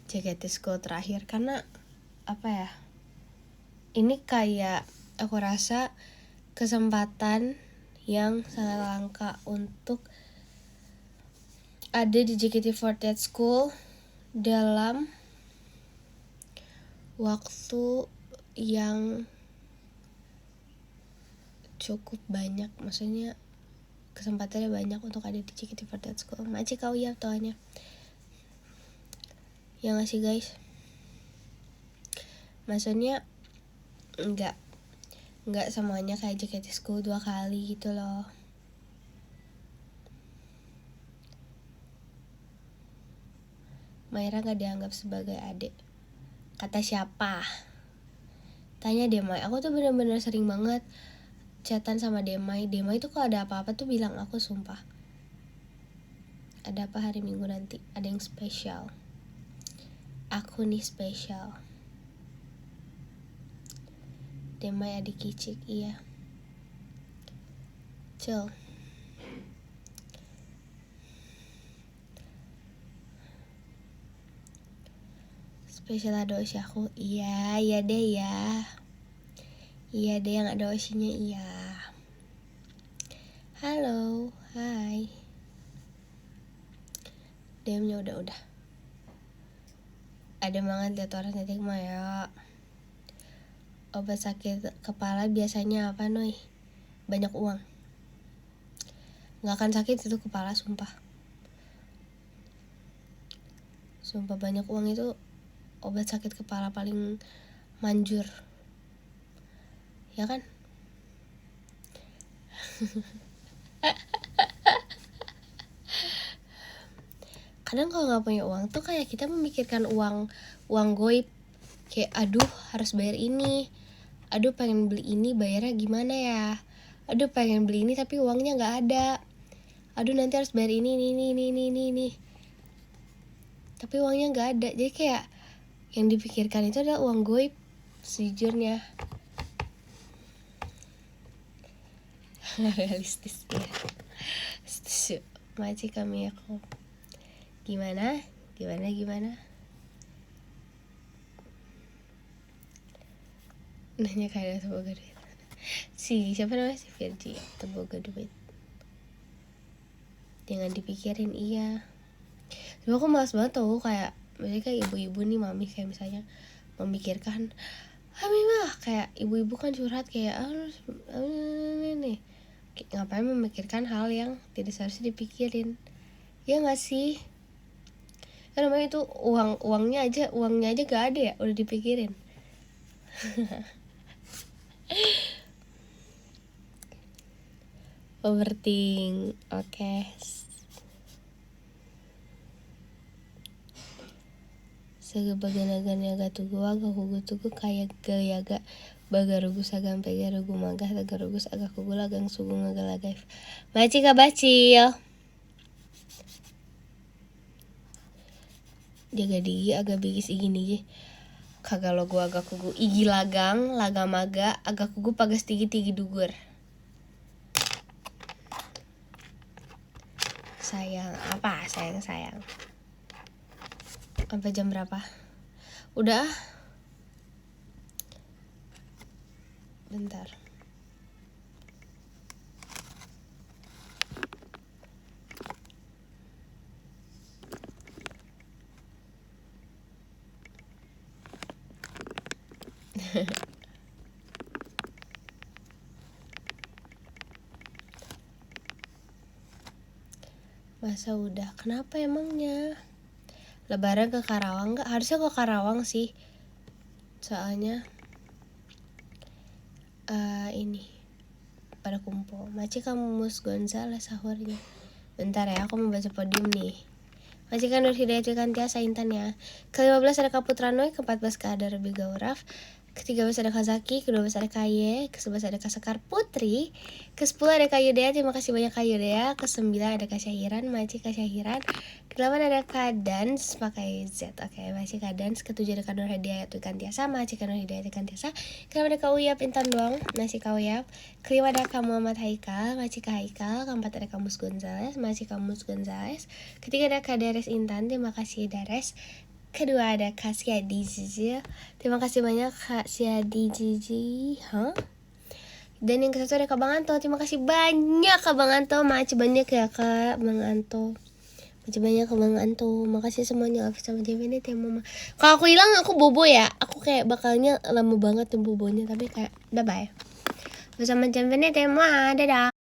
JKT School terakhir, karena apa ya, ini kayak aku rasa kesempatan yang sangat langka untuk ada di JKT48 School dalam waktu yang cukup banyak. Maksudnya kesempatannya banyak untuk ada di JKT48 School. Macam kau ya toanya. Ya nggak sih guys? Maksudnya nggak semuanya kayak JKT School 2 kali gitu loh. Maira nggak dianggap sebagai adik. Kata siapa? Tanya Demai. Aku tuh bener-bener sering banget chatan sama Demai. Demai tuh kalau ada apa-apa tuh bilang aku, sumpah. Ada apa hari Minggu nanti? Ada yang spesial. Aku nih spesial. Demai adik kicik, iya. Chill. Spesial ada osi aku. Iya deh ya. Iya deh yang ada osinya, iya. Halo, hai. DM-nya udah. Ada banget liat orang cantik mah ya. Obat sakit kepala biasanya apa Noy? Banyak uang. Gak akan sakit itu kepala, sumpah. Sumpah banyak uang itu obat sakit kepala paling manjur. Ya kan? Kadang kalau gak punya uang tuh kayak kita memikirkan uang goib. Kayak aduh harus bayar ini, aduh pengen beli ini bayarnya gimana ya, aduh pengen beli ini tapi uangnya gak ada, aduh nanti harus bayar ini. Tapi uangnya gak ada. Jadi kayak yang dipikirkan itu adalah uang goib sejujurnya. Realistis ya. Setuju. Maci kami aku. Gimana? Nanya kayak teboga duit. Siapa namanya? Si Virgi. Teboga duit. Jangan dipikirin, iya. Cuma aku malas banget tau kayak mereka ibu-ibu nih, mami kayak misalnya memikirkan mah kayak ibu-ibu kan curhat kayak nih ngapain memikirkan hal yang tidak seharusnya dipikirin. Ya nggak sih? Kan namanya itu uangnya aja gak ada ya udah dipikirin. Overthink. Oke. Sagabaganagan tugu aga kugu tugu kayak gayaga bagarugus agam pegarugu magah tagarugus agak kugu lagang sugu ngagalagay. Maci ka bacil. Jaga digi agak bigis igini kagak lo gua agak kugu igi lagang maga agak kugu pagas tigi dugur. Sayang sampai jam berapa? Udah bentar. Masa udah? Kenapa emangnya? Lebaran ke Karawang nggak? Harusnya ke Karawang sih. Soalnya ini pada kumpul. Maci kamu Mus Gonzales sahurnya. Bentar ya, aku mau baca podium nih. Majikan Nur Hidayat Wikantia Saintan ya. Ke-15 ada Kaputra Noy, ke-14 ke ada Rebi Gauraf, ke-13 ada Kazaki, ke-12 ada Kaye, ke-11 ada Kasekar Putri, ke-10 ada Kak Yudea, terima kasih banyak Kak Yudea, ke-9 ada Kak Syahiran, Maci Kak Syahiran, ke-8 ada Kak Dans pakai Z, oke, Maci Kak Dans, ke-7 ada Kak Nur Hidayat Ikan Tiasa, Maci Kak Nur Hidayat Ikan Tiasa, ke-6 ada Kak Uyap Intan Doang, Maci Kak Uyap, ke-5 ada Kak Muhammad Haikal, Maci Kak Haikal, ke-4 ada Kak Mus Gonzales, Maci Kak Mus Gonzales, ke-3 ada Kak Dares Intan, terima kasih Dares, kedua ada Kak Siadi Zizi. Terima kasih banyak Kak Siadi Zizi. Dan yang ke-1 ada Kak Bang Anto. Terima kasih banyak Kak Bang Anto. Makasih banyak ya Kak Bang Anto. Makasih banyak Kak Bang Anto. Makasih semuanya. Afif sama Javinet ya Mama. Kalau aku hilang aku bobo ya. Aku kayak bakalnya lama banget tuh bobonya. Tapi kayak bye-bye. Bersama Javinet ya Mama. Dadah.